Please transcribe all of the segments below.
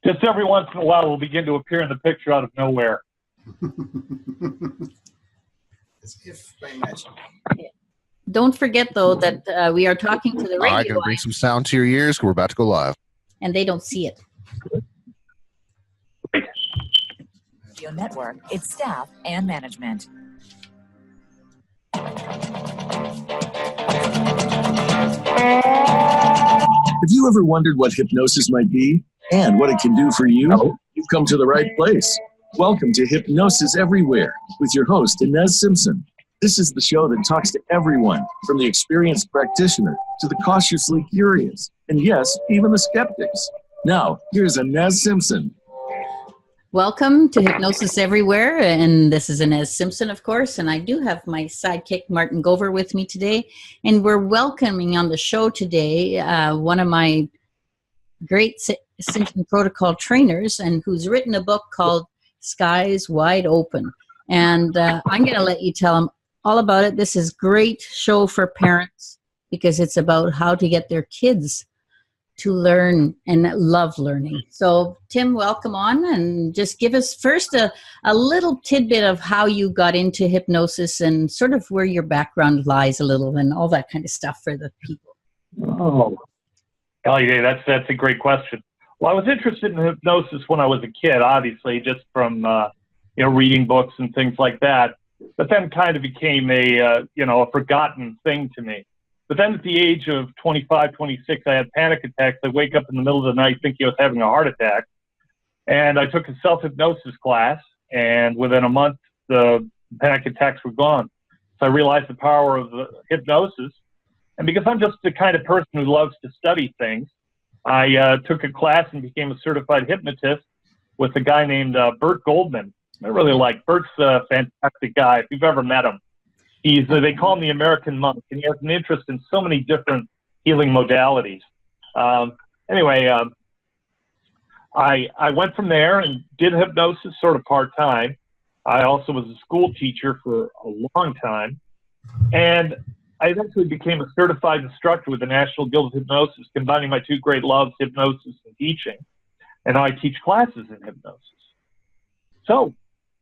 Just every once in a while, we'll begin to appear in the picture out of nowhere. As if by magic. Don't forget, though, that we are talking to the radio. All right, going to bring some sound to your ears. We're about to go live. And they don't see it. Radio network, its staff, and management. Have you ever wondered what hypnosis might be and what it can do for you? No. You've come to the right place. Welcome to Hypnosis Everywhere with your host, Inez Simpson. This is the show that talks to everyone, from the experienced practitioner to the cautiously curious, and yes, even the skeptics. Now, here's Inez Simpson. Welcome to Hypnosis Everywhere, and this is Inez Simpson, of course, and I do have my sidekick, Martin Gover, with me today, and we're welcoming on the show today one of my great Simpson Protocol trainers, and who's written a book called Skies Wide Open, and I'm going to let you tell him all about it. This is a great show for parents because it's about how to get their kids to learn and love learning. So, Tim, welcome on, and just give us first a little tidbit of how you got into hypnosis and sort of where your background lies a little and all that kind of stuff for the people. Oh, yeah, that's a great question. Well, I was interested in hypnosis when I was a kid, obviously, just from reading books and things like that. But then kind of became a forgotten thing to me. But then at the age of 25, 26, I had panic attacks. I'd wake up in the middle of the night thinking I was having a heart attack. And I took a self-hypnosis class, and within a month, the panic attacks were gone. So I realized the power of the hypnosis. And because I'm just the kind of person who loves to study things, I took a class and became a certified hypnotist with a guy named Bert Goldman. I really like Bert's a fantastic guy, if you've ever met him. They call him the American monk, and he has an interest in so many different healing modalities. I went from there and did hypnosis sort of part-time. I also was a school teacher for a long time. And I eventually became a certified instructor with the National Guild of Hypnosis, combining my two great loves, hypnosis and teaching. And now I teach classes in hypnosis. So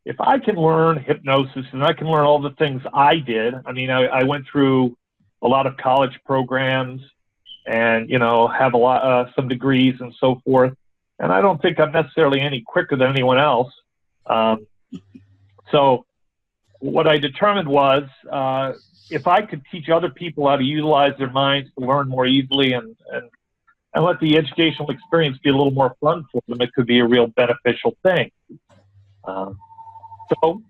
if I can learn hypnosis and I can learn all the things I did, I went through a lot of college programs and, have some degrees and so forth. And I don't think I'm necessarily any quicker than anyone else. So what I determined was, if I could teach other people how to utilize their minds to learn more easily and let the educational experience be a little more fun for them, it could be a real beneficial thing. So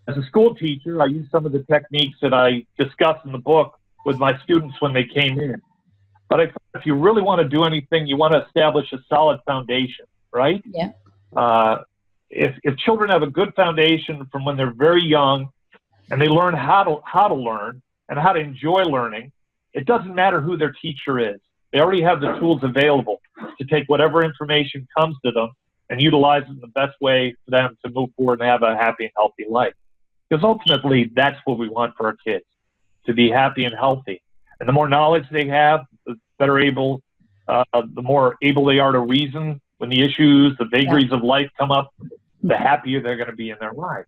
as a school teacher, I used some of the techniques that I discussed in the book with my students when they came in. But I thought if you really want to do anything, you want to establish a solid foundation, right? Yeah. If children have a good foundation from when they're very young, and they learn how to learn and how to enjoy learning, it doesn't matter who their teacher is. They already have the tools available to take whatever information comes to them and utilize it in the best way for them to move forward and have a happy and healthy life. Because ultimately, that's what we want for our kids, to be happy and healthy. And the more knowledge they have, the more able they are to reason when the issues, the vagaries of life come up, the happier they're going to be in their lives.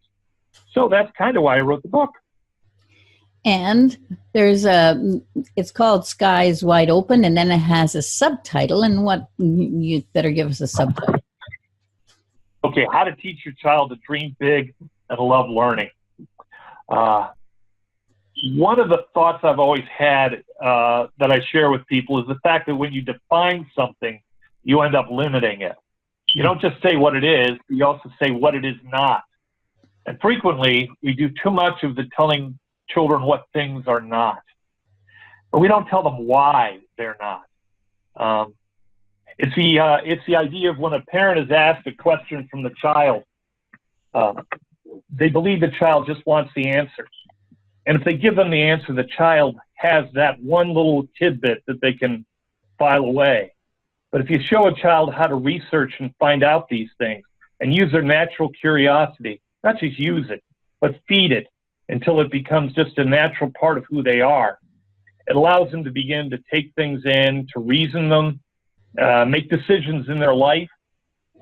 So that's kind of why I wrote the book. And it's called Skies Wide Open, and then it has a subtitle. And what, you better give us a subtitle. Okay, how to teach your child to dream big and love learning. One of the thoughts I've always had that I share with people is the fact that when you define something, you end up limiting it. You don't just say what it is, you also say what it is not. And frequently, we do too much of the telling children what things are not. But we don't tell them why they're not. It's the idea of when a parent is asked a question from the child, they believe the child just wants the answer. And if they give them the answer, the child has that one little tidbit that they can file away. But if you show a child how to research and find out these things and use their natural curiosity, not just use it, but feed it until it becomes just a natural part of who they are, it allows them to begin to take things in, to reason them, make decisions in their life,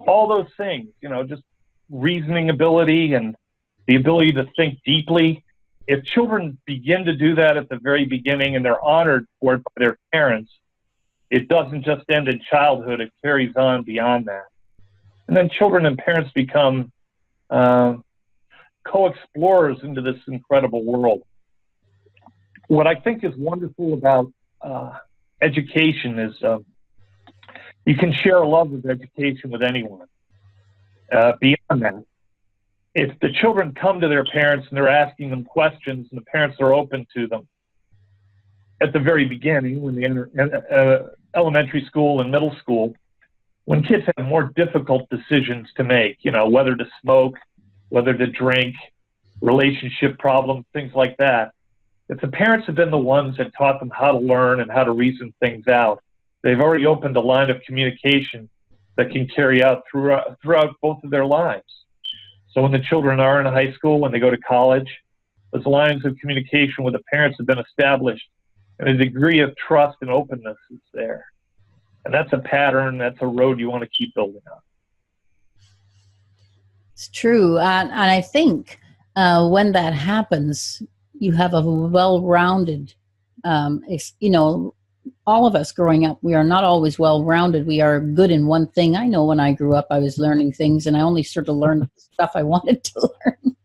all those things, just reasoning ability and the ability to think deeply. If children begin to do that at the very beginning and they're honored for it by their parents, it doesn't just end in childhood, it carries on beyond that. And then children and parents become co-explorers into this incredible world. What I think is wonderful about education is you can share a love of education with anyone. Beyond that, if the children come to their parents and they're asking them questions and the parents are open to them, at the very beginning, when they enter elementary school and middle school, when kids have more difficult decisions to make, whether to smoke, whether to drink, relationship problems, things like that, if the parents have been the ones that taught them how to learn and how to reason things out, they've already opened a line of communication that can carry out throughout both of their lives. So when the children are in high school, when they go to college, those lines of communication with the parents have been established, and a degree of trust and openness is there. And that's a pattern, that's a road you want to keep building on. It's true. And I think when that happens, you have a well-rounded, all of us growing up, we are not always well-rounded. We are good in one thing. I know when I grew up, I was learning things and I only sort of learned stuff I wanted to learn.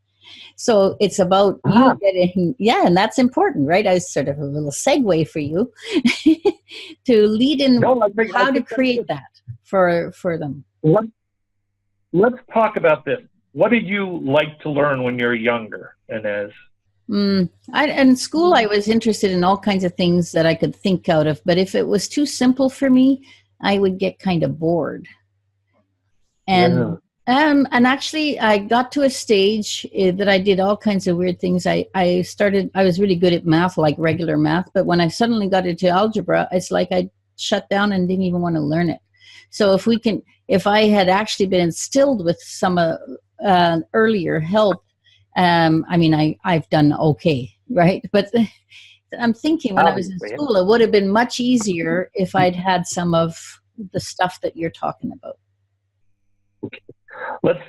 So it's about you getting, and that's important, right? I was sort of a little segue for you to lead in how to create that for them. Let's talk about this. What did you like to learn when you were younger, Inez? In school, I was interested in all kinds of things that I could think out of, but if it was too simple for me, I would get kind of bored. And actually, I got to a stage that I did all kinds of weird things. I was really good at math, like regular math, but when I suddenly got into algebra, it's like I shut down and didn't even want to learn it. So if I had actually been instilled with some earlier help, I've done okay, right? But I'm thinking when I was in school, it would have been much easier if I'd had some of the stuff that you're talking about. Okay. Let's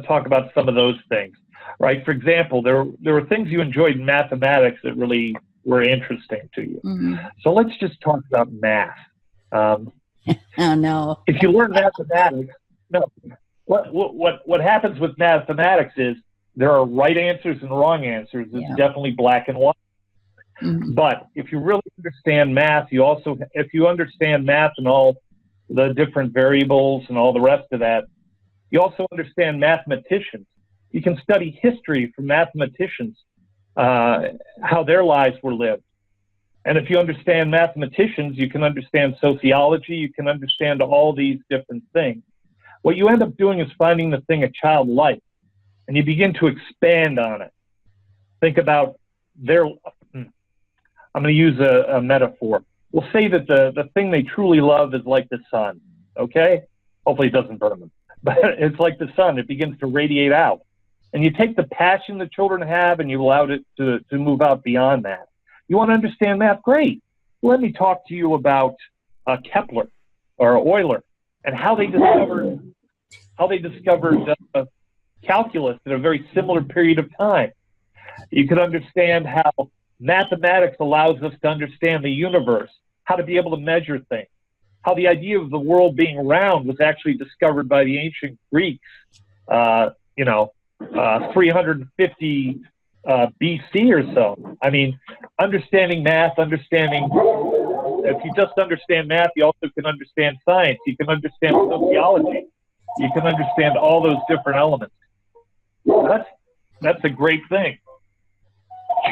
talk about some of those things, right? For example, there were things you enjoyed in mathematics that really were interesting to you. Mm-hmm. So let's just talk about math. Oh no! If you learn mathematics, what happens with mathematics is there are right answers and wrong answers. It's definitely black and white. Mm-hmm. But if you really understand math, if you understand math and all the different variables and all the rest of that, you also understand mathematicians. You can study history from mathematicians, how their lives were lived. And if you understand mathematicians, you can understand sociology, you can understand all these different things. What you end up doing is finding the thing a child likes, and you begin to expand on it. Think about I'm going to use a metaphor. We'll say that the thing they truly love is like the sun, okay? Hopefully it doesn't burn them. But it's like the sun. It begins to radiate out. And you take the passion the children have and you allow it to move out beyond that. You want to understand math? Great. Let me talk to you about Kepler or Euler and how they discovered calculus in a very similar period of time. You could understand how mathematics allows us to understand the universe, how to be able to measure things, how the idea of the world being round was actually discovered by the ancient Greeks, 350 BC or so. I mean, understanding math, if you just understand math, you also can understand science, you can understand sociology, you can understand all those different elements. That's a great thing.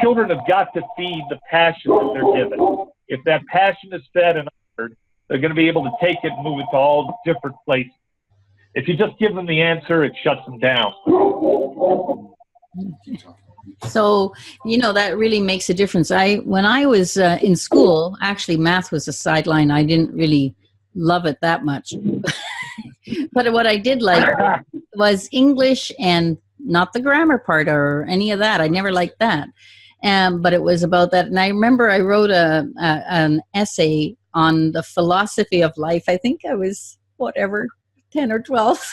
Children have got to feed the passion that they're given. If that passion is fed and honored, they're going to be able to take it and move it to all different places. If you just give them the answer, it shuts them down. So, that really makes a difference. When I was in school, actually math was a sideline. I didn't really love it that much. But what I did like was English, and not the grammar part or any of that. I never liked that. But it was about that. And I remember I wrote an essay on the philosophy of life. I think I was, 10 10 or 12.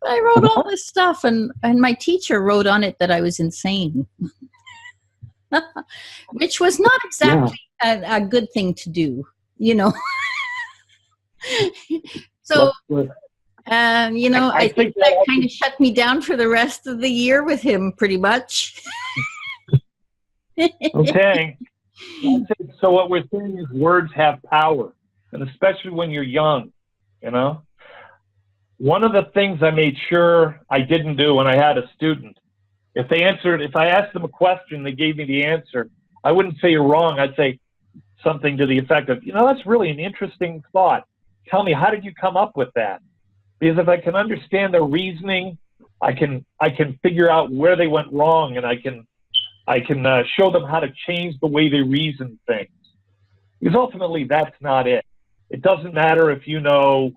But I wrote all this stuff, and my teacher wrote on it that I was insane, which was not exactly a good thing to do, you know. So, I think that kind of shut me down for the rest of the year with him, pretty much. Okay. So what we're saying is words have power, and especially when you're young, you know. One of the things I made sure I didn't do when I had a student, if I asked them a question, they gave me the answer, I wouldn't say you're wrong. I'd say something to the effect of, that's really an interesting thought. Tell me, how did you come up with that? Because if I can understand their reasoning, I can figure out where they went wrong, and I can show them how to change the way they reason things. Because ultimately, that's not it. It doesn't matter if you know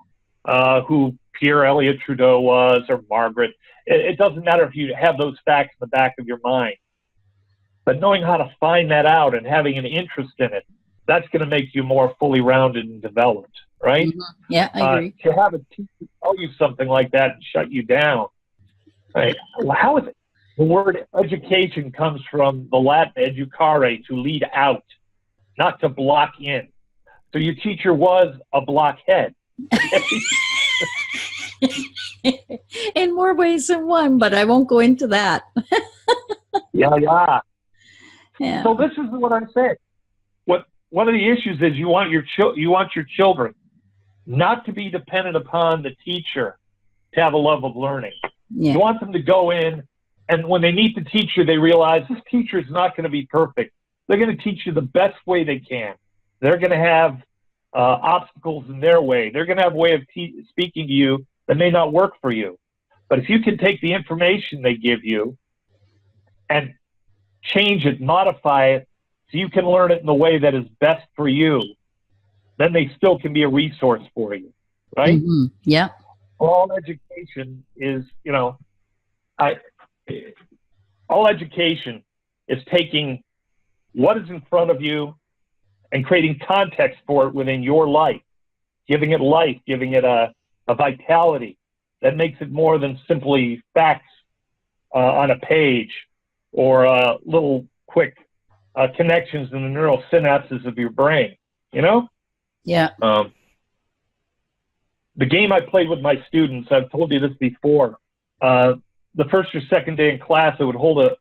who Pierre Elliott Trudeau was or Margaret. It doesn't matter if you have those facts in the back of your mind. But knowing how to find that out and having an interest in it, that's going to make you more fully rounded and developed, right? Mm-hmm. Yeah, I agree. To have a teacher tell you something like that and shut you down, right? Well, how is it? The word education comes from the Latin educare, to lead out, not to block in. So your teacher was a blockhead. In more ways than one, but I won't go into that. Yeah. Yeah. So this is what I'm saying. One of the issues is you want your children not to be dependent upon the teacher to have a love of learning. Yeah. You want them to go in, and when they meet the teacher, they realize this teacher is not going to be perfect. They're going to teach you the best way they can. They're going to have obstacles in their way. They're going to have a way of speaking to you that may not work for you. But if you can take the information they give you and change it, modify it, so you can learn it in the way that is best for you, then they still can be a resource for you, right? Mm-hmm. Yeah. All education is, all education is taking what is in front of you and creating context for it within your life, giving it life, giving it a vitality that makes it more than simply facts on a page or little quick connections in the neural synapses of your brain, Yeah. The game I played with my students, I've told you this before, the first or second day in class, I would hold a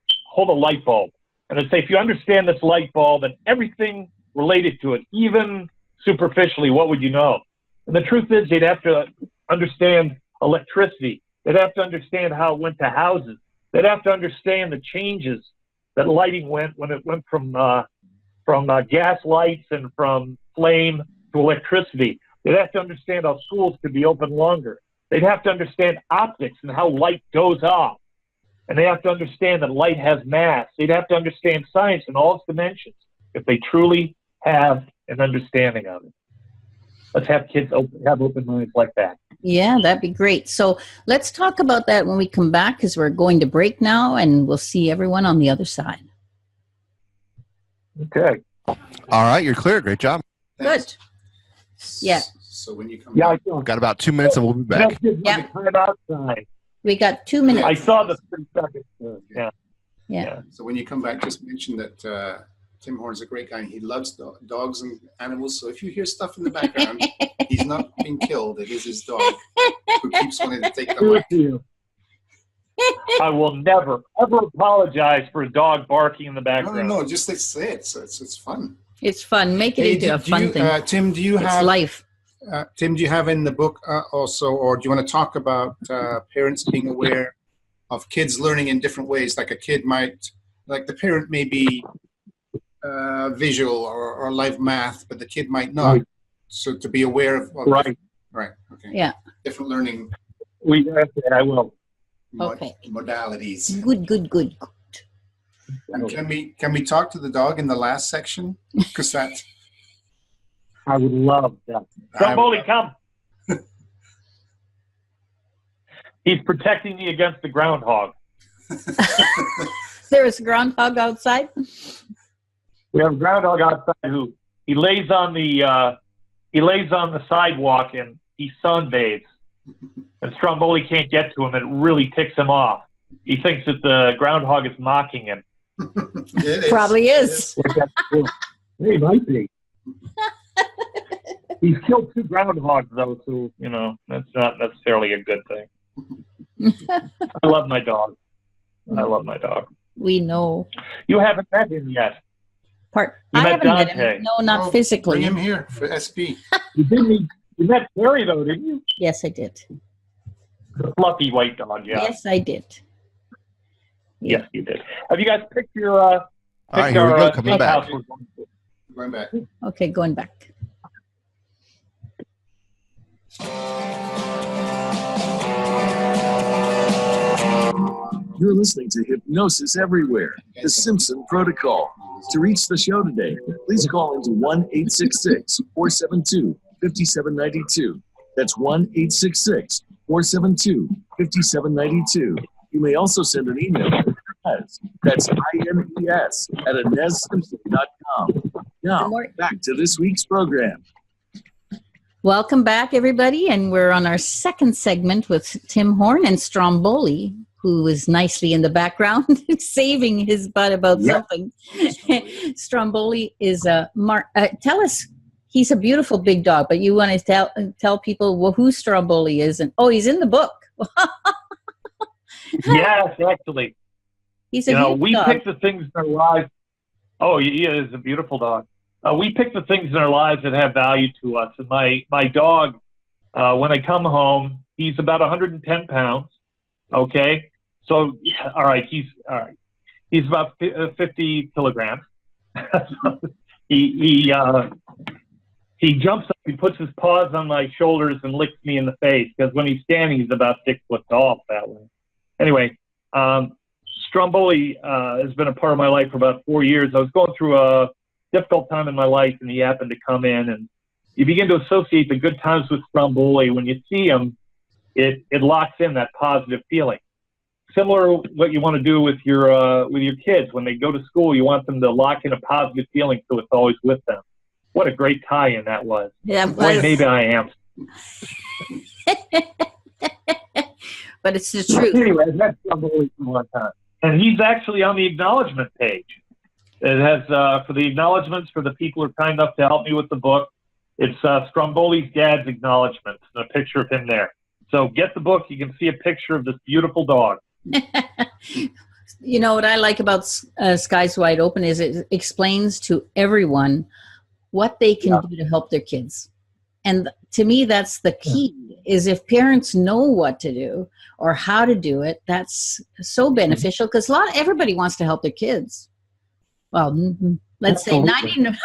light bulb. And I'd say, if you understand this light bulb and everything related to it, even superficially, what would you know? And the truth is, they'd have to understand electricity. They'd have to understand how it went to houses. They'd have to understand the changes that lighting went when it went from gas lights and from flame to electricity. They'd have to understand how schools could be open longer. They'd have to understand optics and how light goes off. And they have to understand that light has mass. They'd have to understand science in all its dimensions if they truly have an understanding of it. Let's have kids have open minds like that. Yeah, that'd be great. So let's talk about that when we come back, because we're going to break now, and we'll see everyone on the other side. Okay. All right, you're clear. Great job. Good. Yeah. So when you come Yeah, I back, saw. Got about 2 minutes and we'll be back. Yeah. Time outside. We got 2 minutes. I saw the 3 seconds. Yeah. Yeah. so when you come back, just mention that Tim Horn's a great guy. And he loves dogs and animals. So if you hear stuff in the background, he's not being killed. It is his dog who keeps wanting to take the Good mic. to you. I will never, ever apologize for a dog barking in the background. No, just let's say it. So it's fun. It's fun. Make it into a fun thing. Tim, do you It's have life. Tim, do you have in the book also, or do you want to talk about parents being aware of kids learning in different ways? Like a kid might, like the parent may be visual or live math, but the kid might not. Right. So to be aware of Right. Right. Okay. Yeah. Different learning I will. Okay. modalities. Good. And can we talk to the dog in the last section? Because that I would love that. Come, Bully, come. He's protecting me against the groundhog. There's a groundhog outside. We have a groundhog outside who he lays on the sidewalk, and he sunbathes, and Stromboli can't get to him, and it really ticks him off. He thinks that the groundhog is mocking him. Probably is. He might be. He's killed 2 groundhogs, though, so, that's not necessarily a good thing. I love my dog. We know. You haven't met him yet. I met haven't met Dante. him. No, not physically. Bring him here for SP. You met Terry, though, didn't you? Yes, I did. The fluffy white dog, yeah. Yes, I did. Yes, you did. Have you guys picked your All right, here we go. Coming back. steakhouse we're going to? Going back. Okay, going back. You're listening to Hypnosis Everywhere, the Simpson Protocol. To reach the show today, please call into 1-866-472-5792. That's 1-866-472-5792. You may also send an email to Inez. That's INES at InezSimpson.com. Now, back to this week's program. Welcome back, everybody, and we're on our second segment with Tim Horn and Stromboli, who is nicely in the background, saving his butt about something. Stromboli is a tell us, he's a beautiful big dog, but you want to tell people who Stromboli is, and he's in the book. Yes, actually. He's a we dog. pick the things in our lives. Oh, he is a beautiful dog. We pick the things in our lives that have value to us. And my dog, when I come home, he's about 110 pounds. Okay, so all right, he's about 50 kilograms. He jumps up, he puts his paws on my shoulders and licks me in the face, because when he's standing, he's about 6 foot tall that way. Anyway, Stromboli has been a part of my life for about 4 years. I was going through a difficult time in my life, and he happened to come in, and you begin to associate the good times with Stromboli. When you see him, it locks in that positive feeling. Similar to what you want to do with your kids. When they go to school, you want them to lock in a positive feeling so it's always with them. What a great tie-in that was. Yeah, Boy, maybe I am. But it's the truth. Anyway, that's Stromboli for one time. And he's actually on the acknowledgement page. It has, for the acknowledgements, for the people who are kind enough to help me with the book, it's Stromboli's dad's acknowledgement, and a picture of him there. So get the book. You can see a picture of this beautiful dog. You know what I like about Skies Wide Open is it explains to everyone what they can do to help their kids. And to me, that's the key, is if parents know what to do or how to do it, that's so beneficial, because everybody wants to help their kids. Well, let's say 99%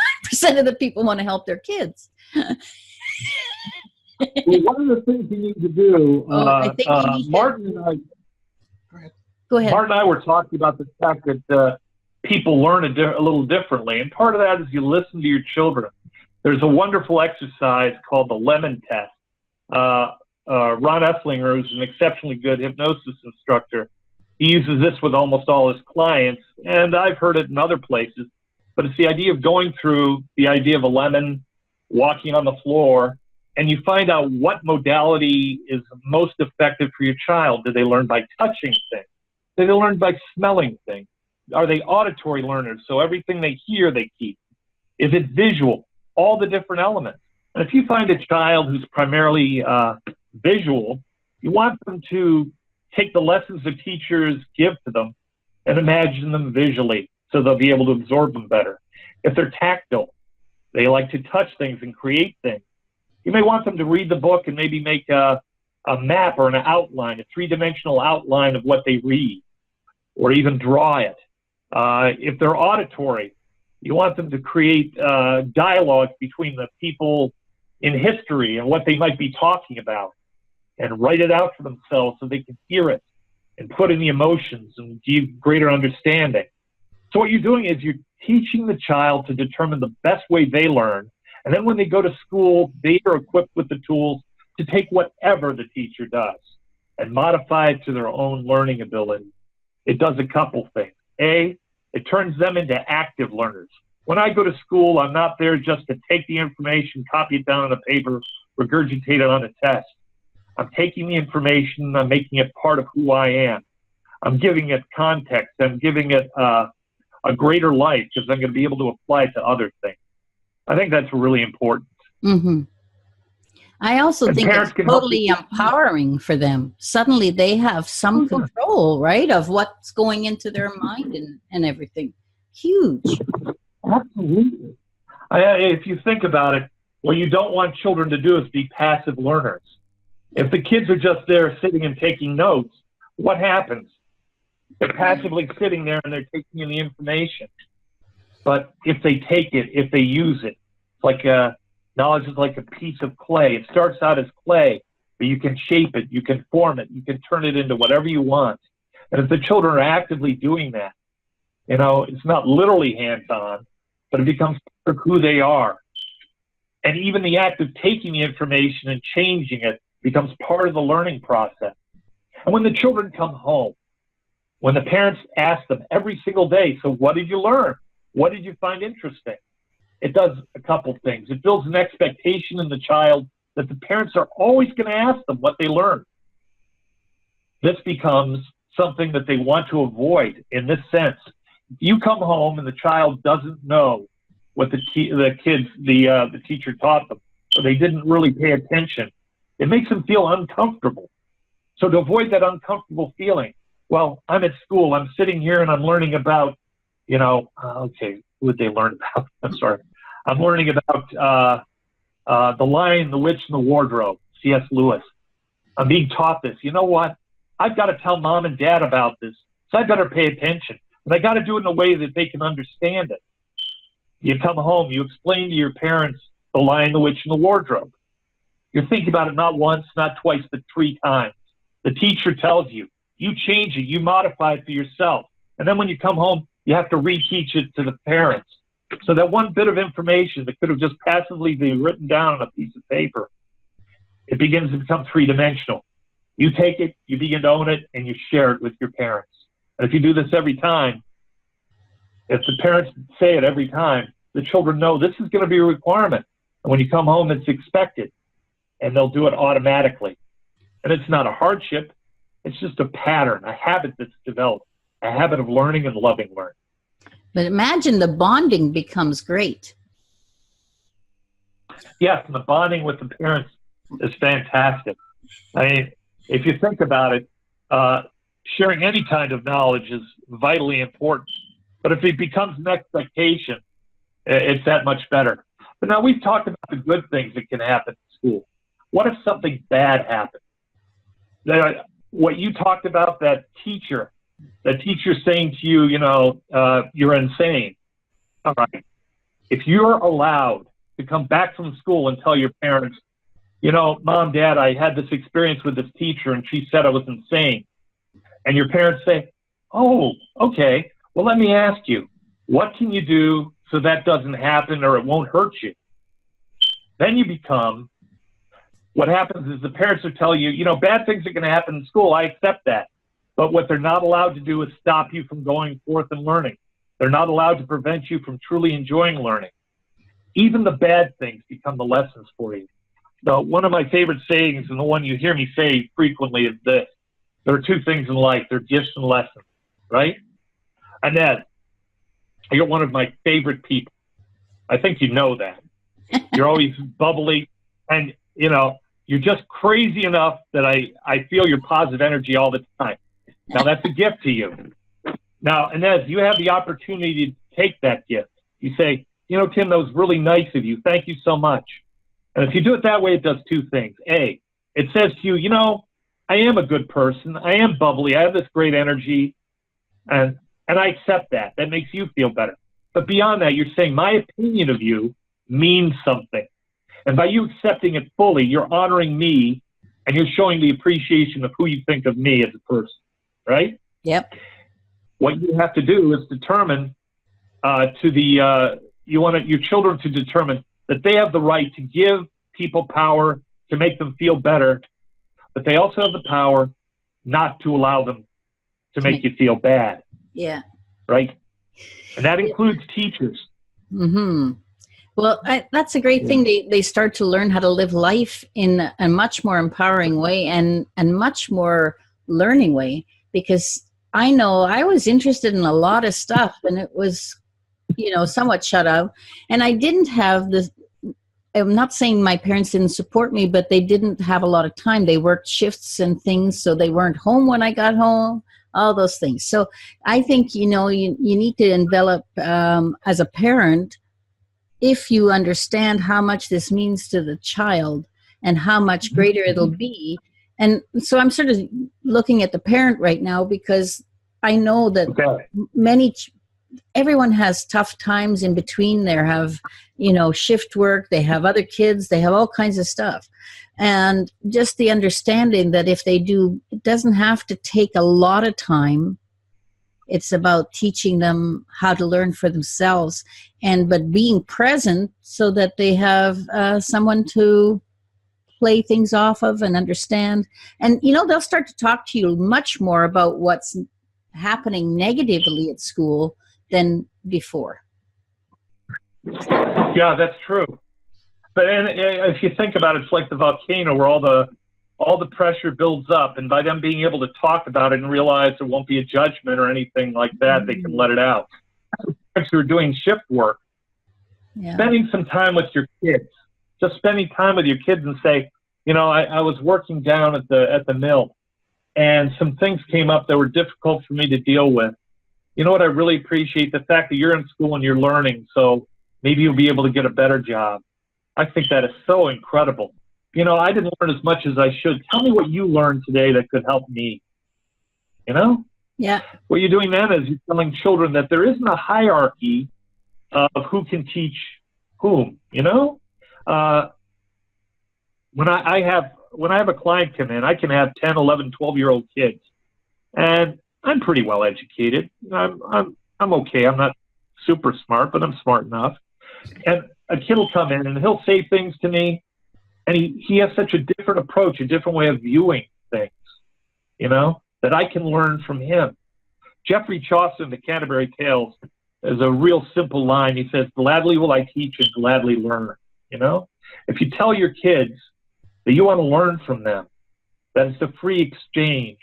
of the people want to help their kids. Well, one of the things you need to do, Martin and I, Go ahead. Martin and I were talking about the fact that people learn a little differently, and part of that is you listen to your children. There's a wonderful exercise called the lemon test. Ron Esslinger, who's an exceptionally good hypnosis instructor, he uses this with almost all his clients, and I've heard it in other places. But it's the idea of going through the idea of a lemon, walking on the floor, and you find out what modality is most effective for your child. Do they learn by touching things? Do they learn by smelling things? Are they auditory learners? So everything they hear, they keep. Is it visual? All the different elements. And if you find a child who's primarily visual, you want them to take the lessons the teachers give to them and imagine them visually so they'll be able to absorb them better. If they're tactile, they like to touch things and create things. You may want them to read the book and maybe make a map or an outline, a three-dimensional outline of what they read, or even draw it. If they're auditory, you want them to create dialogue between the people in history and what they might be talking about, and write it out for themselves so they can hear it and put in the emotions and give greater understanding. So what you're doing is you're teaching the child to determine the best way they learn. And then when they go to school, they are equipped with the tools to take whatever the teacher does and modify it to their own learning ability. It does a couple things. A, it turns them into active learners. When I go to school, I'm not there just to take the information, copy it down on a paper, regurgitate it on a test. I'm taking the information, I'm making it part of who I am. I'm giving it context. I'm giving it a greater life because I'm going to be able to apply it to other things. I think that's really important. Mm-hmm. I also And think parents it's can help totally you- empowering for them. Suddenly they have some control, right, of what's going into their mind and everything. Huge. Absolutely. If you think about it, what you don't want children to do is be passive learners. If the kids are just there sitting and taking notes, what happens? They're passively sitting there and they're taking in the information. But if they take it, if they use it, it's like knowledge is like a piece of clay. It starts out as clay, but you can shape it, you can form it, you can turn it into whatever you want. And if the children are actively doing that, you know, it's not literally hands-on, but it becomes part of who they are. And even the act of taking the information and changing it becomes part of the learning process. And when the children come home, when the parents ask them every single day, so what did you learn? What did you find interesting? It does a couple things. It builds an expectation in the child that the parents are always going to ask them what they learned. This becomes something that they want to avoid in this sense. If you come home and the child doesn't know what the teacher taught them, or they didn't really pay attention, it makes them feel uncomfortable. So to avoid that uncomfortable feeling, well, I'm at school, I'm sitting here and I'm learning about, you know, okay, who would they learn about? I'm sorry. I'm learning about The Lion, the Witch, and the Wardrobe, C.S. Lewis. I'm being taught this. You know what? I've got to tell mom and dad about this, so I better pay attention. But I got to do it in a way that they can understand it. You come home, you explain to your parents The Lion, the Witch, and the Wardrobe. You're thinking about it not once, not twice, but 3 times. The teacher tells you, you change it, you modify it for yourself. And then when you come home, you have to reteach it to the parents. So that one bit of information that could have just passively been written down on a piece of paper, it begins to become 3-dimensional. You take it, you begin to own it, and you share it with your parents. And if you do this every time, if the parents say it every time, the children know this is going to be a requirement. And when you come home, it's expected. And they'll do it automatically. And it's not a hardship. It's just a pattern, a habit that's developed, a habit of learning and loving learning. But imagine the bonding becomes great. Yes, and the bonding with the parents is fantastic. I mean, if you think about it, sharing any kind of knowledge is vitally important. But if it becomes an expectation, it's that much better. But now we've talked about the good things that can happen in school. What if something bad happens? What you talked about, that teacher saying to you, you know, you're insane. All right. If you're allowed to come back from school and tell your parents, you know, Mom, Dad, I had this experience with this teacher and she said I was insane. And your parents say, oh, okay, well, let me ask you, what can you do so that doesn't happen or it won't hurt you? Then you become, what happens is the parents will tell you, you know, bad things are going to happen in school. I accept that. But what they're not allowed to do is stop you from going forth and learning. They're not allowed to prevent you from truly enjoying learning. Even the bad things become the lessons for you. So one of my favorite sayings, and the one you hear me say frequently, is this: there are 2 things in life. They're gifts and lessons, right? And Ed, you're one of my favorite people. I think you know that. You're always bubbly, and, you know, you're just crazy enough that I feel your positive energy all the time. Now, that's a gift to you. Now, Inez, you have the opportunity to take that gift. You say, you know, Tim, that was really nice of you. Thank you so much. And if you do it that way, it does 2 things. A, it says to you, you know, I am a good person. I am bubbly. I have this great energy. And I accept that. That makes you feel better. But beyond that, you're saying my opinion of you means something. And by you accepting it fully, you're honoring me and you're showing the appreciation of who you think of me as a person, right? Yep. What you have to do is determine you want your children to determine that they have the right to give people power to make them feel better, but they also have the power not to allow them to make you feel bad. Yeah. Right? And that includes teachers. Mm-hmm. Well, that's a great thing. They start to learn how to live life in a much more empowering way and much more learning way, because I know I was interested in a lot of stuff and it was, somewhat shut out. And I didn't have this. I'm not saying my parents didn't support me, but they didn't have a lot of time. They worked shifts and things, so they weren't home when I got home, all those things. So I think, you need to envelop as a parent, if you understand how much this means to the child and how much greater it'll be. And so I'm sort of looking at the parent right now, because I know that everyone has tough times in between. They have, shift work, they have other kids, they have all kinds of stuff. And just the understanding that if they do, it doesn't have to take a lot of time. It's about teaching them how to learn for themselves, but being present so that they have someone to play things off of and understand. And, they'll start to talk to you much more about what's happening negatively at school than before. Yeah, that's true. But if you think about it, it's like the volcano where all the pressure builds up, and by them being able to talk about it and realize there won't be a judgment or anything like that, they can let it out. Parents who are doing shift work, spending some time with your kids, just spending time with your kids and say, I was working down at the mill, and some things came up that were difficult for me to deal with. You know what? I really appreciate the fact that you're in school and you're learning, so maybe you'll be able to get a better job. I think that is so incredible. I didn't learn as much as I should. Tell me what you learned today that could help me. Yeah. What you're doing then is you're telling children that there isn't a hierarchy of who can teach whom. When I have a client come in, I can have 10, 11, 12-year-old kids, and I'm pretty well educated. I'm okay. I'm not super smart, but I'm smart enough. And a kid will come in and he'll say things to me, and he has such a different approach, a different way of viewing things, that I can learn from him. Geoffrey Chaucer in the Canterbury Tales is a real simple line. He says, "Gladly will I teach and gladly learn." If you tell your kids that you want to learn from them, that it's a free exchange,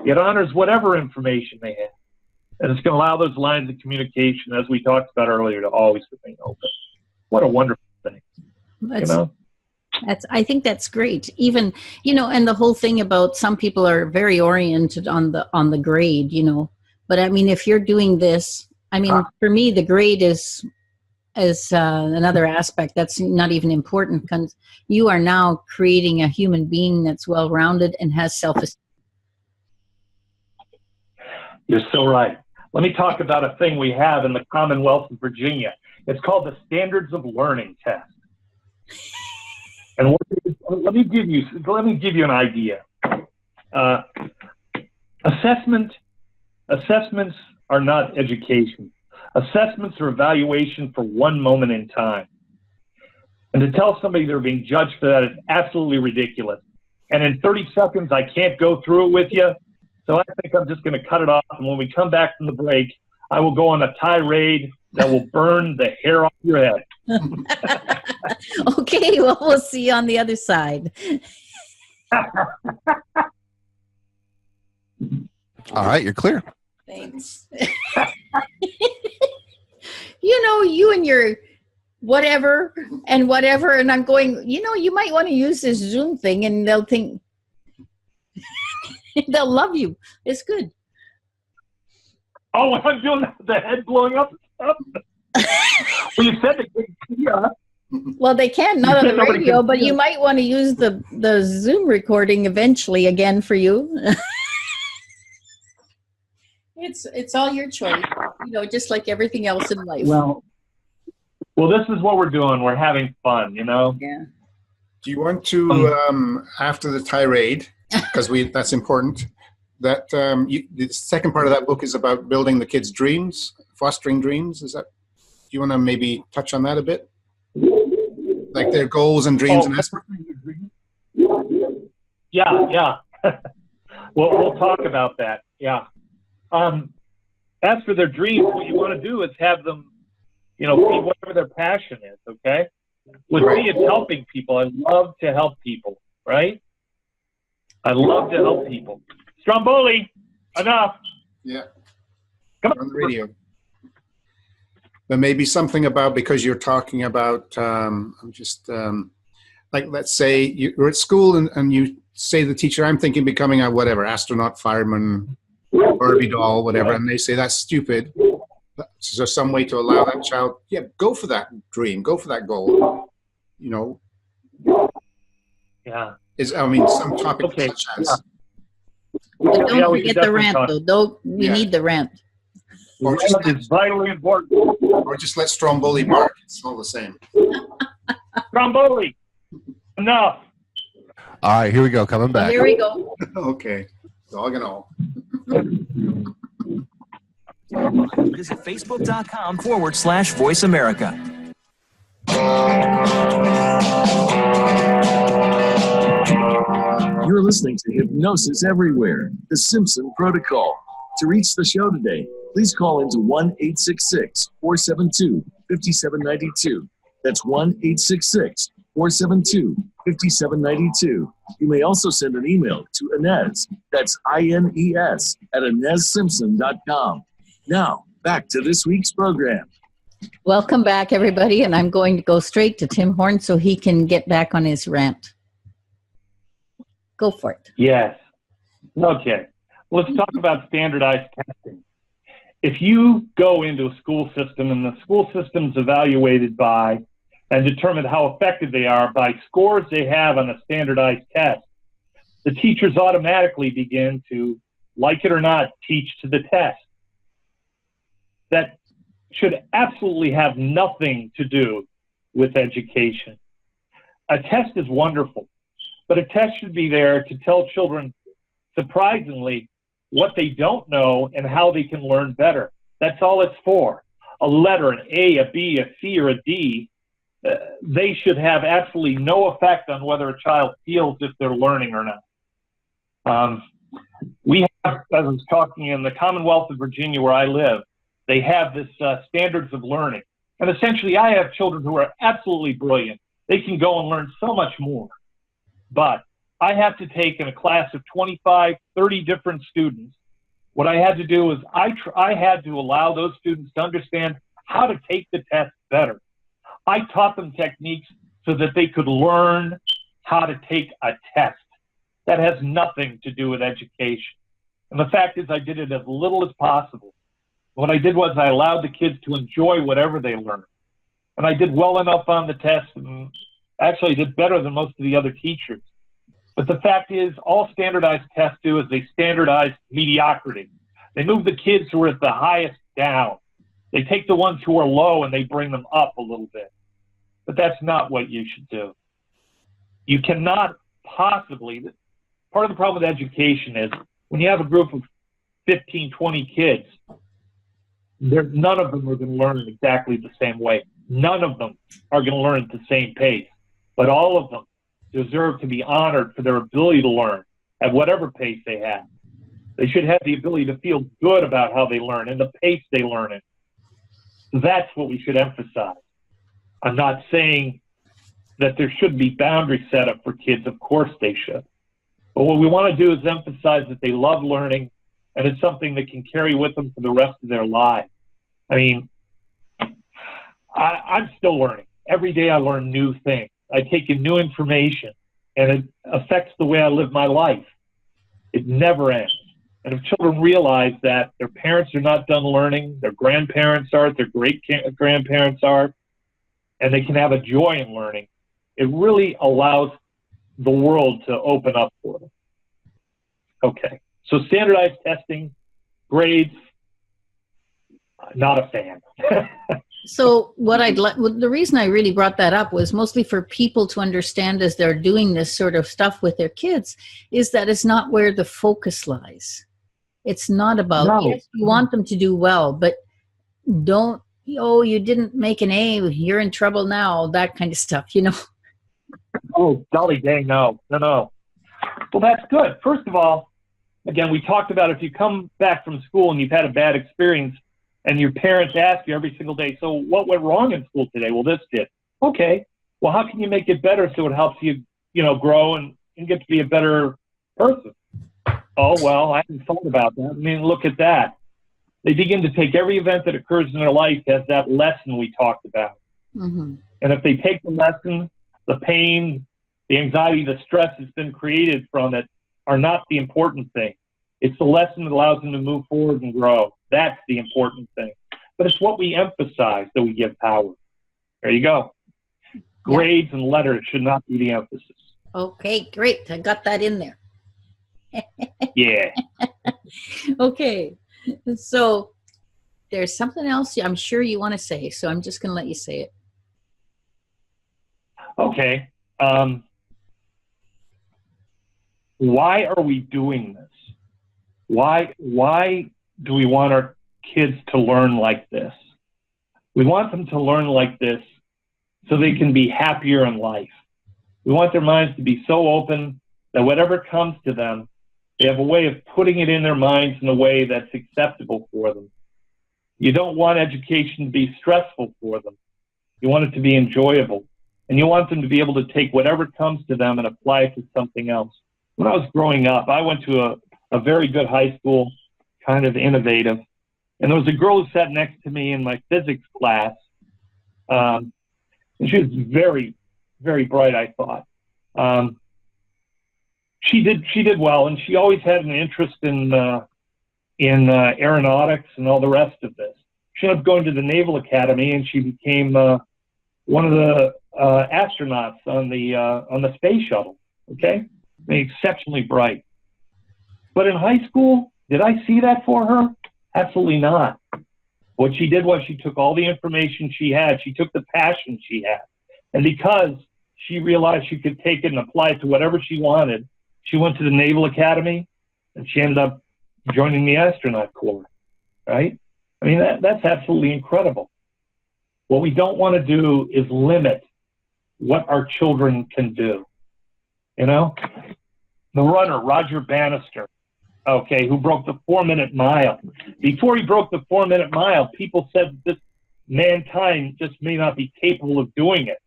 it honors whatever information they have. And it's going to allow those lines of communication, as we talked about earlier, to always remain open. What a wonderful thing. I think that's great. Even, and the whole thing about some people are very oriented on the grade, but I mean, if you're doing this, for me, the grade is another aspect that's not even important, because you are now creating a human being that's well-rounded and has self-esteem. You're so right. Let me talk about a thing we have in the Commonwealth of Virginia. It's called the Standards of Learning Test. And let me give you an idea. Assessments are not education. Assessments are evaluation for one moment in time. And to tell somebody they're being judged for that is absolutely ridiculous. And in 30 seconds, I can't go through it with you. So I think I'm just going to cut it off. And when we come back from the break, I will go on a tirade that will burn the hair off your head. Okay, well, we'll see you on the other side. All right, you're clear. Thanks. You and your whatever, and I'm going, you might want to use this Zoom thing, and they'll think, they'll love you. It's good. Oh, I'm doing the head blowing up and stuff. Well, you said they couldn't see us. Well, they can, not on the radio, but you might want to use the Zoom recording eventually again for you. It's all your choice, just like everything else in life. Well, this is what we're doing. We're having fun, Yeah. Do you want to, after the tirade, because that's important, that the second part of that book is about building the kids' dreams, fostering dreams. Do you want to maybe touch on that a bit? Like their goals and dreams and aspirations? Yeah. We'll talk about that. Yeah. As for their dreams, what you want to do is have them, feed whatever their passion is, okay? With me, it's helping people. I love to help people, right? I love to help people. Stromboli, enough. Yeah. Come on the radio. There may be something about, because you're talking about, like, let's say you're at school and you say to the teacher, I'm thinking becoming a whatever, astronaut, fireman, Barbie doll, whatever, and they say that's stupid. Is there some way to allow that child, go for that dream, go for that goal, Yeah. Some topic such as. But don't forget the rant, though. We need the rant. Or it's vitally important. Or just let Stromboli bark. It's all the same. Stromboli, enough. All right, here we go. Coming back. Here we go. Okay. Dog and all. Visit Facebook.com/Voice America. You're listening to Hypnosis Everywhere, the Simpson Protocol. To reach the show today, please call into 1-866-472-5792. That's 1-866-472-5792. You may also send an email to Inez, that's INES, at InezSimpson.com. Now, back to this week's program. Welcome back, everybody, and I'm going to go straight to Tim Horn so he can get back on his rant. Go for it. Yes. Okay. Let's talk about standardized testing. If you go into a school system and the school system's evaluated by and determined how effective they are by scores they have on a standardized test, the teachers automatically begin to, like it or not, teach to the test. That should absolutely have nothing to do with education. A test is wonderful, but a test should be there to tell children, surprisingly, what they don't know and how they can learn better. That's all it's for. A letter, an A, a B, a C, or a D, they should have absolutely no effect on whether a child feels if they're learning or not. We have, as I was talking, in the Commonwealth of Virginia where I live, they have this standards of learning. And essentially, I have children who are absolutely brilliant. They can go and learn so much more. But I have to take in a class of 25, 30 different students. What I had to do is I had to allow those students to understand how to take the test better. I taught them techniques so that they could learn how to take a test. That has nothing to do with education. And the fact is I did it as little as possible. What I did was I allowed the kids to enjoy whatever they learned. And I did well enough on the test, and actually did better than most of the other teachers. But the fact is, all standardized tests do is they standardize mediocrity. They move the kids who are at the highest down. They take the ones who are low and they bring them up a little bit. But that's not what you should do. You cannot possibly, part of the problem with education is when you have a group of 15, 20 kids, none of them are going to learn in exactly the same way. None of them are going to learn at the same pace. But all of them deserve to be honored for their ability to learn at whatever pace they have. They should have the ability to feel good about how they learn and the pace they learn it. That's what we should emphasize. I'm not saying that there should be boundaries set up for kids. Of course they should. But what we want to do is emphasize that they love learning and it's something that can carry with them for the rest of their lives. I mean, I'm still learning. Every day I learn new things. I take in new information, and it affects the way I live my life. It never ends. And if children realize that their parents are not done learning, their grandparents are, their great-grandparents are, and they can have a joy in learning, it really allows the world to open up for them. Okay, so standardized testing, grades, not a fan. So the reason I really brought that up was mostly for people to understand as they're doing this sort of stuff with their kids, is that it's not where the focus lies. It's not about, yes, you want them to do well, but don't, you didn't make an A, you're in trouble now, that kind of stuff, Oh, golly dang, no. Well, that's good. First of all, again, we talked about if you come back from school and you've had a bad experience, and your parents ask you every single day, so what went wrong in school today? Well, this did. Okay. Well, how can you make it better so it helps you, grow and get to be a better person? Oh, well, I hadn't thought about that. I mean, look at that. They begin to take every event that occurs in their life as that lesson we talked about. Mm-hmm. And if they take the lesson, the pain, the anxiety, the stress that's been created from it are not the important thing. It's the lesson that allows them to move forward and grow. That's the important thing. But it's what we emphasize that we give power. There you go. Grades and letters should not be the emphasis. Okay, great. I got that in there. Yeah. Okay. So there's something else I'm sure you want to say, so I'm just going to let you say it. Okay. Why are we doing this? Why do we want our kids to learn like this? We want them to learn like this so they can be happier in life. We want their minds to be so open that whatever comes to them, they have a way of putting it in their minds in a way that's acceptable for them. You don't want education to be stressful for them. You want it to be enjoyable. And you want them to be able to take whatever comes to them and apply it to something else. When I was growing up, I went to a very good high school, kind of innovative. And there was a girl who sat next to me in my physics class. And she was very, very bright, I thought. She did well, and she always had an interest in aeronautics and all the rest of this. She ended up going to the Naval Academy, and she became one of the astronauts on the space shuttle. Okay, I mean, exceptionally bright. But in high school, did I see that for her? Absolutely not. What she did was she took all the information she had, she took the passion she had, and because she realized she could take it and apply it to whatever she wanted, she went to the Naval Academy, and she ended up joining the astronaut corps, right? I mean, that's absolutely incredible. What we don't want to do is limit what our children can do. You know? The runner, Roger Bannister, okay, who broke the 4-minute mile. Before he broke the 4-minute mile, people said this mankind just may not be capable of doing it.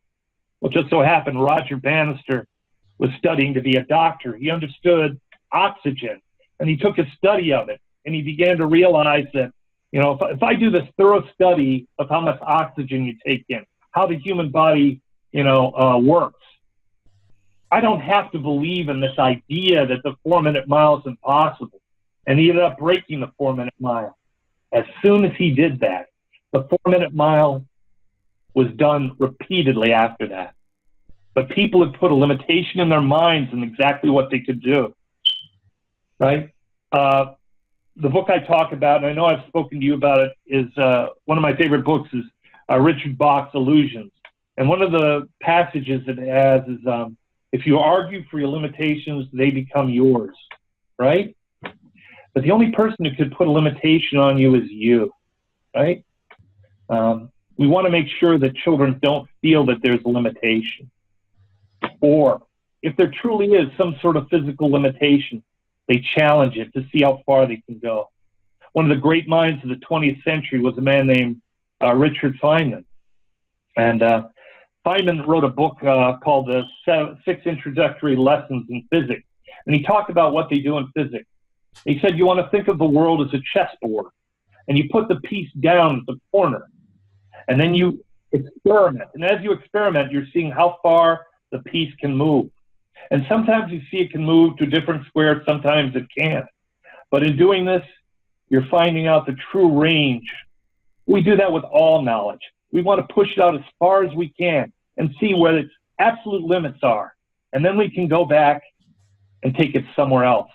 Well, just so happened, Roger Bannister was studying to be a doctor. He understood oxygen, and he took a study of it, and he began to realize that, you know, if I do this thorough study of how much oxygen you take in, how the human body, works, I don't have to believe in this idea that the 4-minute mile is impossible. And he ended up breaking the 4-minute mile. As soon as he did that, the 4-minute mile was done repeatedly after that. But people had put a limitation in their minds on exactly what they could do, right? The book I talk about, and I know I've spoken to you about it, is one of my favorite books is Richard Bach's Illusions. And one of the passages it has is, if you argue for your limitations, they become yours, right? But the only person who could put a limitation on you is you, right? We want to make sure that children don't feel that there's a limitation. Or if there truly is some sort of physical limitation, they challenge it to see how far they can go. One of the great minds of the 20th century was a man named Richard Feynman. And Feynman wrote a book called The 6 Introductory Lessons in Physics. And he talked about what they do in physics. He said, you want to think of the world as a chessboard, and you put the piece down at the corner, and then you experiment. And as you experiment, you're seeing how far the piece can move. And sometimes you see it can move to a different square, sometimes it can't. But in doing this, you're finding out the true range. We do that with all knowledge. We want to push it out as far as we can and see where its absolute limits are. And then we can go back and take it somewhere else.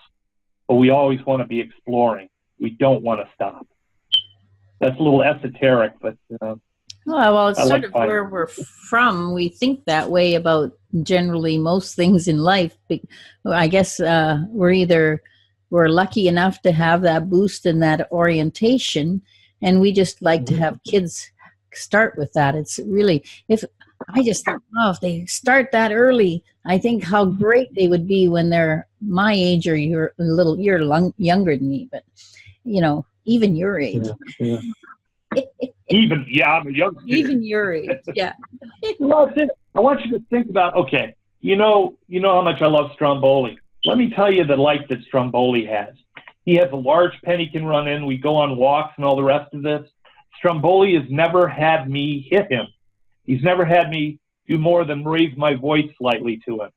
But we always want to be exploring. We don't want to stop. That's a little esoteric, but... well, it's sort of where we're from. We think that way about generally most things in life. I guess we're lucky enough to have that boost and that orientation, and we just like to have kids start with that. It's really, if they start that early, I think how great they would be when they're my age, or you're younger than me, but even your age. Yeah. Even, yeah, I'm a youngster. Even your age, yeah. Well, that's it. I want you to think about, okay, you know how much I love Stromboli. Let me tell you the life that Stromboli has. He has a large pen he can run in. We go on walks and all the rest of this. Stromboli has never had me hit him. He's never had me do more than raise my voice slightly to him.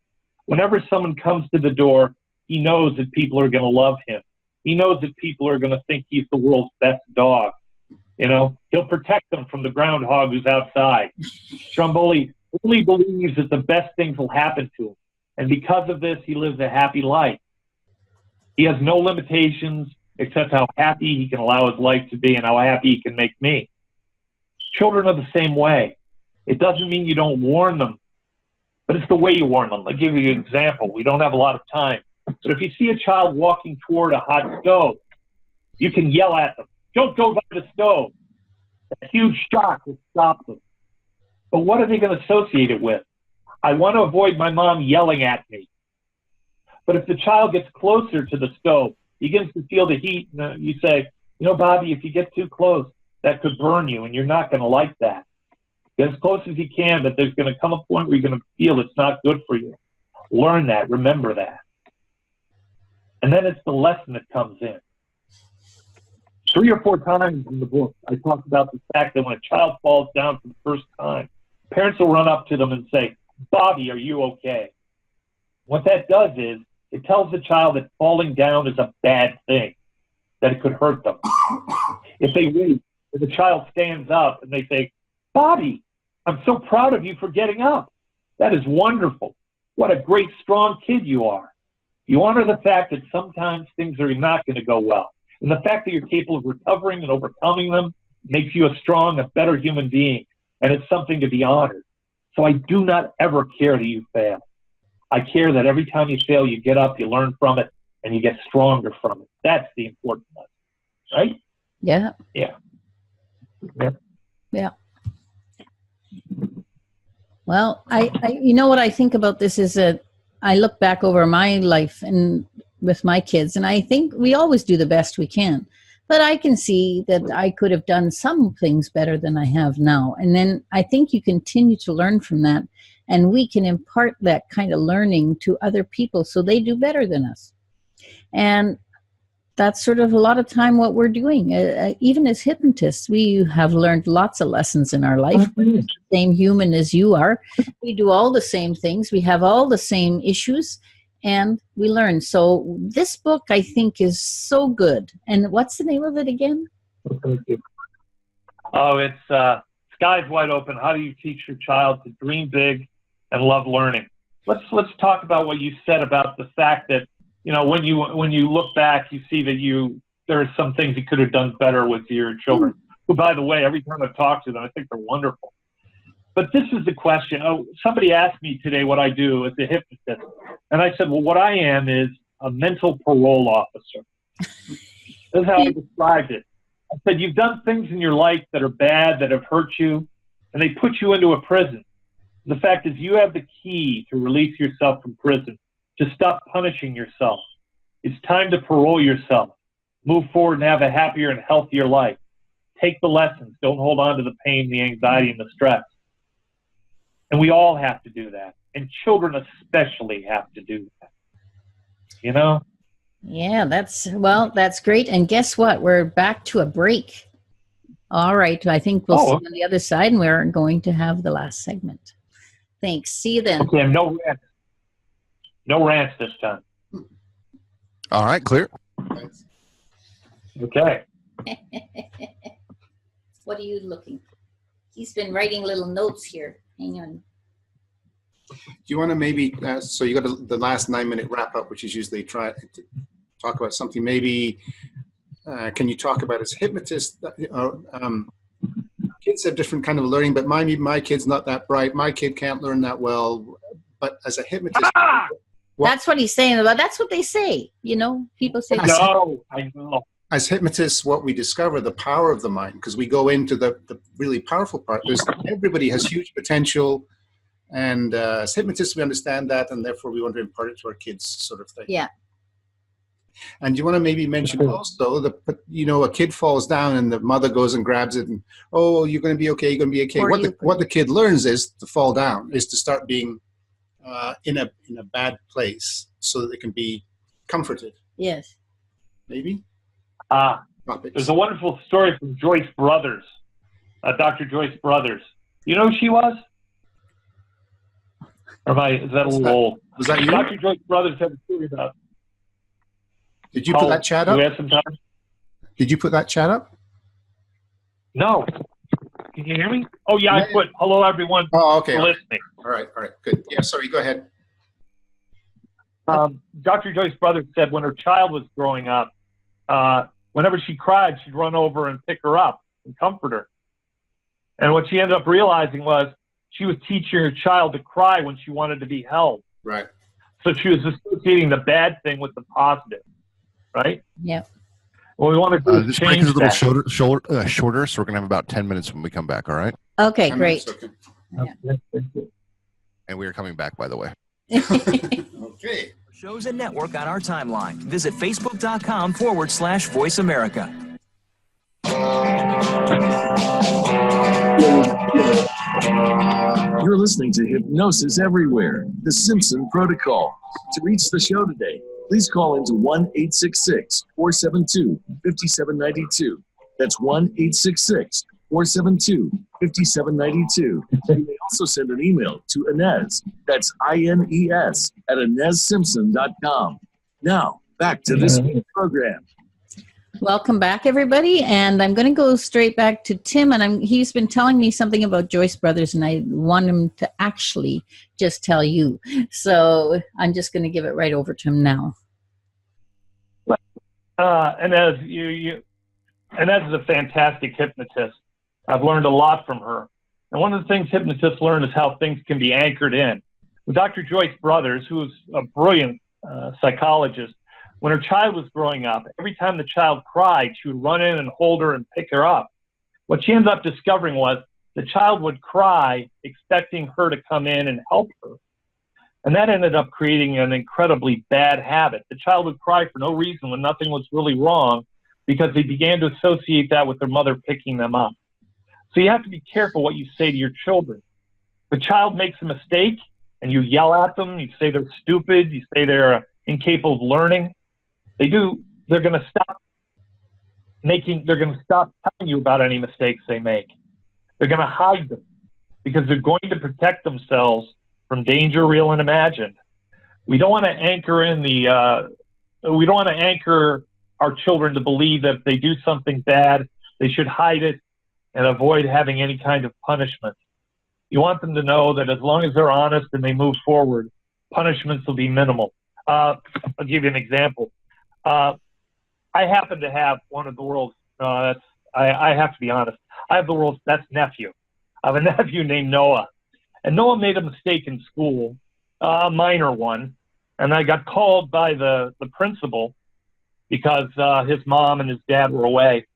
Whenever someone comes to the door, he knows that people are going to love him. He knows that people are going to think he's the world's best dog. You know, he'll protect them from the groundhog who's outside. Stromboli really believes that the best things will happen to him. And because of this, he lives a happy life. He has no limitations except how happy he can allow his life to be and how happy he can make me. Children are the same way. It doesn't mean you don't warn them, but it's the way you warn them. I'll give you an example. We don't have a lot of time. But if you see a child walking toward a hot stove, you can yell at them, "Don't go by the stove." A huge shock will stop them. But what are they going to associate it with? I want to avoid my mom yelling at me. But if the child gets closer to the stove, begins to feel the heat, and you say, Bobby, if you get too close, that could burn you, and you're not going to like that. Get as close as you can, but there's going to come a point where you're going to feel it's not good for you. Learn that. Remember that. And then it's the lesson that comes in. 3 or 4 times in the book, I talk about the fact that when a child falls down for the first time, parents will run up to them and say, "Bobby, are you okay?" What that does is it tells the child that falling down is a bad thing, that it could hurt them. If they wait, if the child stands up and they say, "Bobby, I'm so proud of you for getting up. That is wonderful. What a great, strong kid you are." You honor the fact that sometimes things are not going to go well. And the fact that you're capable of recovering and overcoming them makes you a strong, a better human being. And it's something to be honored. So I do not ever care that you fail. I care that every time you fail, you get up, you learn from it, and you get stronger from it. That's the important lesson, right? Yeah. Yeah. Yeah. Yeah. Well, I you know what I think about this is that I look back over my life and with my kids, and I think we always do the best we can. But I can see that I could have done some things better than I have now. And then I think you continue to learn from that, and we can impart that kind of learning to other people so they do better than us. And that's sort of a lot of time what we're doing. Even as hypnotists, we have learned lots of lessons in our life. We're the same human as you are. We do all the same things. We have all the same issues, and we learn. So this book, I think, is so good. And what's the name of it again? Oh, it's Skies Wide Open. How do you teach your child to dream big and love learning? Let's talk about what you said about the fact that, when you look back, you see that there are some things you could have done better with your children. Who, by the way, every time I talk to them, I think they're wonderful. But this is the question. Somebody asked me today what I do as a hypnotist. And I said, well, what I am is a mental parole officer. That's how I described it. I said, you've done things in your life that are bad, that have hurt you, and they put you into a prison. The fact is you have the key to release yourself from prison, to stop punishing yourself. It's time to parole yourself. Move forward and have a happier and healthier life. Take the lessons. Don't hold on to the pain, the anxiety, and the stress. And we all have to do that. And children especially have to do that. Yeah, that's great. And guess what? We're back to a break. All right. I think we'll see you on the other side, and we're going to have the last segment. Thanks. See you then. Okay, no rants this time. All right, clear. Okay. What are you looking? He's been writing little notes here. Hang on. Do you want to maybe, so you got the last 9-minute wrap up, which is usually try to talk about something. Maybe, can you talk about as hypnotists, kids have different kind of learning, but my kid's not that bright. My kid can't learn that well. But as a hypnotist, that's what he's saying about. That's what they say. People say. I know. As hypnotists, what we discover the power of the mind, because we go into the really powerful part. Everybody has huge potential, and as hypnotists, we understand that, and therefore we want to impart it to our kids, sort of thing. Yeah. And you want to maybe mention also that, you know, a kid falls down and the mother goes and grabs it and, oh, you're going to be okay, you're going to be okay. Or What the kid learns is to fall down, is to start being in a bad place so that they can be comforted. Yes. Maybe? There's a wonderful story from Joyce Brothers, Dr. Joyce Brothers. You know who she was? Or is that a little old? Was that you? Dr. Joyce Brothers had a story about. Did you put that chat up? Do we have some time? Did you put that chat up? No. Can you hear me? Oh, yeah, I put hello, everyone. Oh, okay. For listening. All right, good. Yeah, sorry, go ahead. Dr. Joyce Brothers said when her child was growing up, whenever she cried, she'd run over and pick her up and comfort her. And what she ended up realizing was she was teaching her child to cry when she wanted to be held. Right. So she was associating the bad thing with the positive, right? Yep. Well, we want to do this is break change is a little that. shorter, so we're going to have about 10 minutes when we come back, all right? Okay, great. Okay. And we are coming back, by the way. Okay. Shows and network on our timeline. Visit facebook.com/Voice America. You're listening to Hypnosis Everywhere, the Simpson Protocol. To reach the show today, please call into 1-866-472-5792. That's 1-866-472-5792. You may also send an email to Inez, that's INES, at InezSimpson.com. Now, back to this week's program. Welcome back, everybody. And I'm going to go straight back to Tim. And he's been telling me something about Joyce Brothers, and I want him to actually just tell you. So I'm just going to give it right over to him now. Inez is a fantastic hypnotist. I've learned a lot from her. And one of the things hypnotists learn is how things can be anchored in. With Dr. Joyce Brothers, who was a brilliant psychologist, when her child was growing up, every time the child cried, she would run in and hold her and pick her up. What she ended up discovering was the child would cry expecting her to come in and help her. And that ended up creating an incredibly bad habit. The child would cry for no reason when nothing was really wrong because they began to associate that with their mother picking them up. So you have to be careful what you say to your children. If a child makes a mistake and you yell at them, you say they're stupid, you say they're incapable of learning, they're going to stop telling you about any mistakes they make. They're going to hide them because they're going to protect themselves from danger, real and imagined. We don't want to anchor our children to believe that if they do something bad, they should hide it and avoid having any kind of punishment. You want them to know that as long as they're honest and they move forward, punishments will be minimal. I'll give you an example. I happen to have one of the world's, I have to be honest, I have the world's best nephew. I have a nephew named Noah. And Noah made a mistake in school, a minor one, and I got called by the principal because his mom and his dad were away.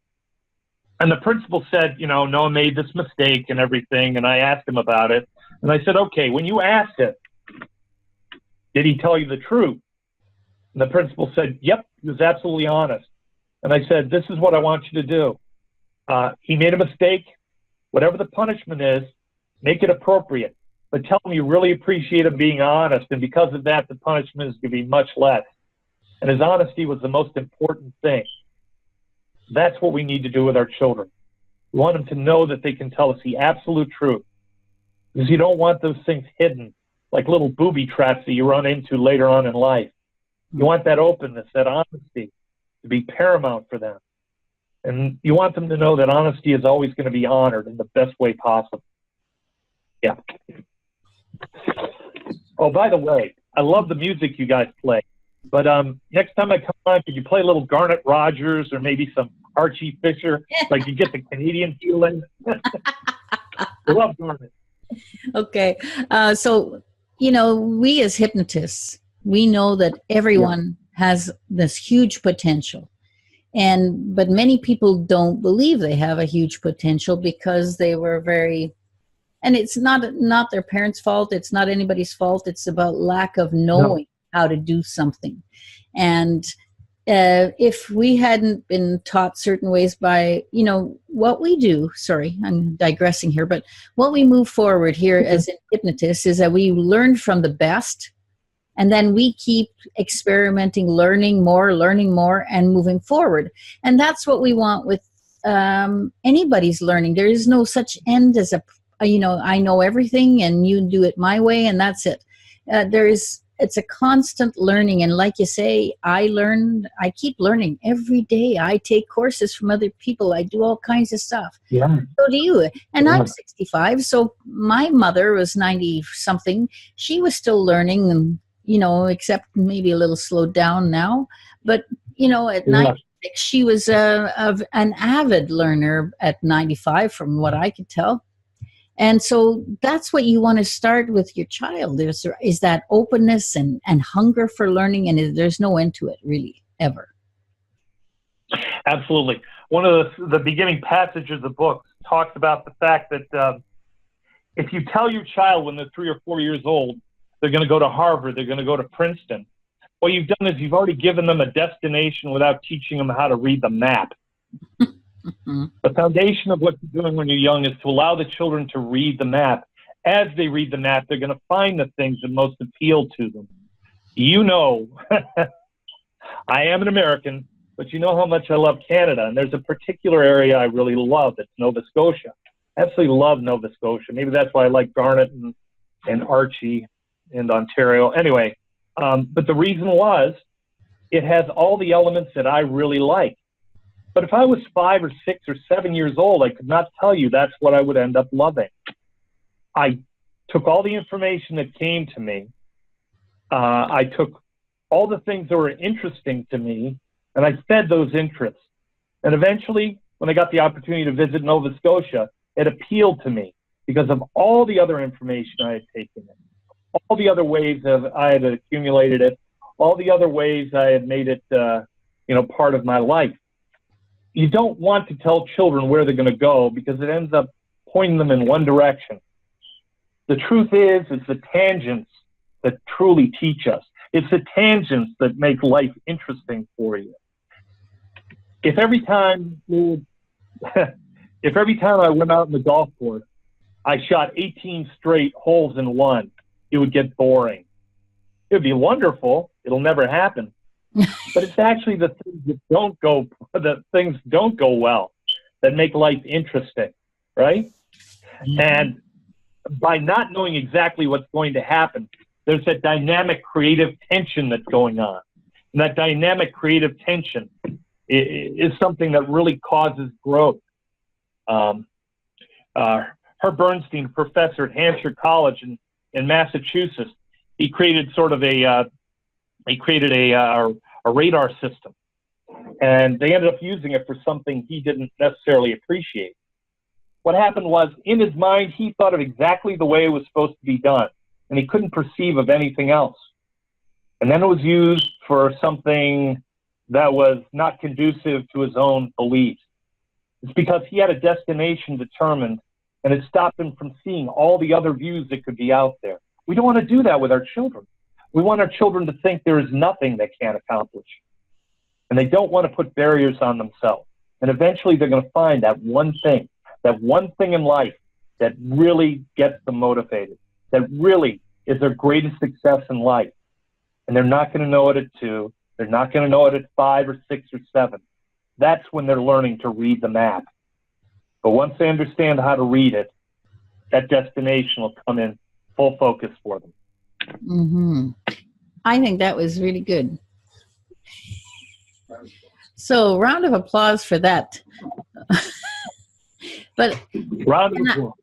And the principal said, Noah made this mistake and everything, and I asked him about it. And I said, okay, when you asked him, did he tell you the truth? And the principal said, yep, he was absolutely honest. And I said, this is what I want you to do. He made a mistake. Whatever the punishment is, make it appropriate. But tell him you really appreciate him being honest. And because of that, the punishment is going to be much less. And his honesty was the most important thing. That's what we need to do with our children. We want them to know that they can tell us the absolute truth. Because you don't want those things hidden, like little booby traps that you run into later on in life. You want that openness, that honesty to be paramount for them. And you want them to know that honesty is always going to be honored in the best way possible. Yeah. Oh, by the way, I love the music you guys play. But next time I come on, could you play a little Garnet Rogers or maybe some Archie Fisher? Like you get the Canadian feeling. I love Garnet. Okay. So, we as hypnotists, we know that everyone has this huge potential. But many people don't believe they have a huge potential because they were and it's not their parents' fault. It's not anybody's fault. It's about lack of knowing how to do something. And if we hadn't been taught certain ways by, what we do, sorry, I'm digressing here, but what we move forward here as hypnotists is that we learn from the best, and then we keep experimenting, learning more, and moving forward. And that's what we want with anybody's learning. There is no such end as I know everything and you do it my way and that's it. It's a constant learning. And like you say, I keep learning every day. I take courses from other people. I do all kinds of stuff. Yeah. So do you. And I'm 65. So my mother was 90 something. She was still learning, and, except maybe a little slowed down now. But, at 96, she was an avid learner at 95 from what I could tell. And so that's what you want to start with your child, is that openness and hunger for learning, and there's no end to it, really, ever. Absolutely. One of the beginning passages of the book talks about the fact that if you tell your child when they're 3 or 4 years old, they're going to go to Harvard, they're going to go to Princeton, what you've done is you've already given them a destination without teaching them how to read the map. Mm-hmm. The foundation of what you're doing when you're young is to allow the children to read the map. As they read the map, they're going to find the things that most appeal to them. I am an American, but you know how much I love Canada, and there's a particular area I really love. It's Nova Scotia. I absolutely love Nova Scotia. Maybe that's why I like Garnet and Archie and Ontario. Anyway, but the reason was it has all the elements that I really like. But if I was 5 or 6 or 7 years old, I could not tell you that's what I would end up loving. I took all the information that came to me. I took all the things that were interesting to me, and I fed those interests. And eventually, when I got the opportunity to visit Nova Scotia, it appealed to me because of all the other information I had taken in, all the other ways I had accumulated it, all the other ways I had made it, part of my life. You don't want to tell children where they're going to go because it ends up pointing them in one direction. The truth is, it's the tangents that truly teach us. It's the tangents that make life interesting for you. If every time I went out in the golf course, I shot 18 straight holes in one, it would get boring. It would be wonderful. It'll never happen. But it's actually the things don't go well that make life interesting, right? Mm-hmm. And by not knowing exactly what's going to happen, there's that dynamic creative tension that's going on. And that dynamic creative tension is something that really causes growth. Herb Bernstein, professor at Hampshire College in Massachusetts, he created sort of a radar system, and they ended up using it for something he didn't necessarily appreciate. What happened was, in his mind, he thought of exactly the way it was supposed to be done, and he couldn't perceive of anything else. And then it was used for something that was not conducive to his own beliefs. It's because he had a destination determined, and it stopped him from seeing all the other views that could be out there. We don't want to do that with our children. We want our children to think there is nothing they can't accomplish. And they don't want to put barriers on themselves. And eventually they're going to find that one thing in life that really gets them motivated, that really is their greatest success in life. And they're not going to know it at 2. They're not going to know it at 5 or 6 or 7. That's when they're learning to read the map. But once they understand how to read it, that destination will come in full focus for them. Mm-hmm. I think that was really good. So, round of applause for that. But round of applause.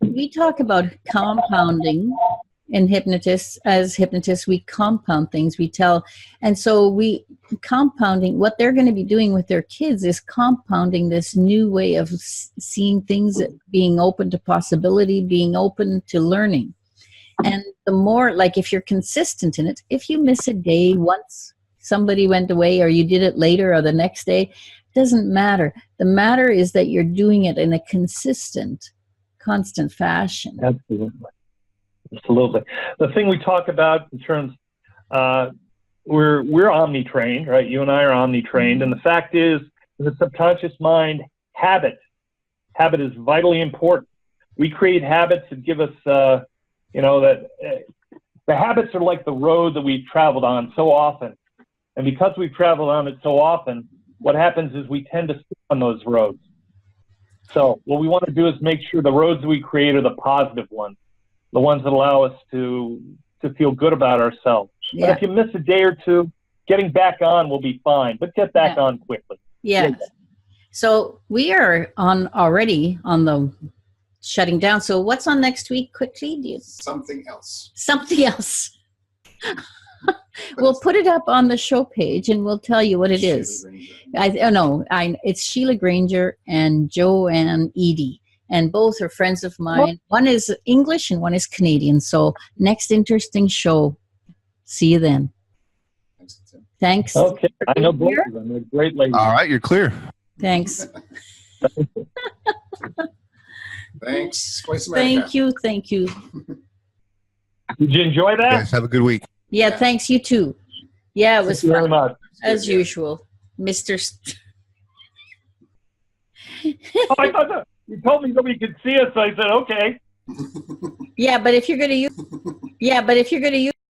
We talk about compounding in hypnotists. As hypnotists, we compound things. We tell, and so compounding. What they're going to be doing with their kids is compounding this new way of seeing things, being open to possibility, being open to learning. And the more, like, if you're consistent in it, if you miss a day once, somebody went away, or you did it later or the next day, doesn't matter. The matter is that you're doing it in a consistent, constant fashion. Absolutely. The thing we talk about in terms, we're omni-trained, right? You and I are omni-trained. And the fact is, in the subconscious mind, habit is vitally important. We create habits that give us, the habits are like the road that we've traveled on so often. And because we've traveled on it so often, what happens is we tend to stick on those roads. So what we want to do is make sure the roads that we create are the positive ones, the ones that allow us to feel good about ourselves. Yeah. But if you miss a day or two, getting back on will be fine, but get back on quickly. Yes. So we are already on the shutting down. So what's on next week quickly? Something else. Something else. We'll put it up on the show page and we'll tell you what it is. It's Sheila Granger and Joanne Edie. And both are friends of mine. One is English and one is Canadian. So next interesting show. See you then. Thanks. Okay. I know both of them. They're great ladies. All right, you're clear. Thanks. Thanks. Voice America. Thank you. Did you enjoy that? Guys, have a good week. Yeah, thanks. You too. Yeah, it was Thank you very fun. much. As usual. Mr. Oh, I thought that. You told me nobody could see us, so I said, okay. Yeah, but if you're going to use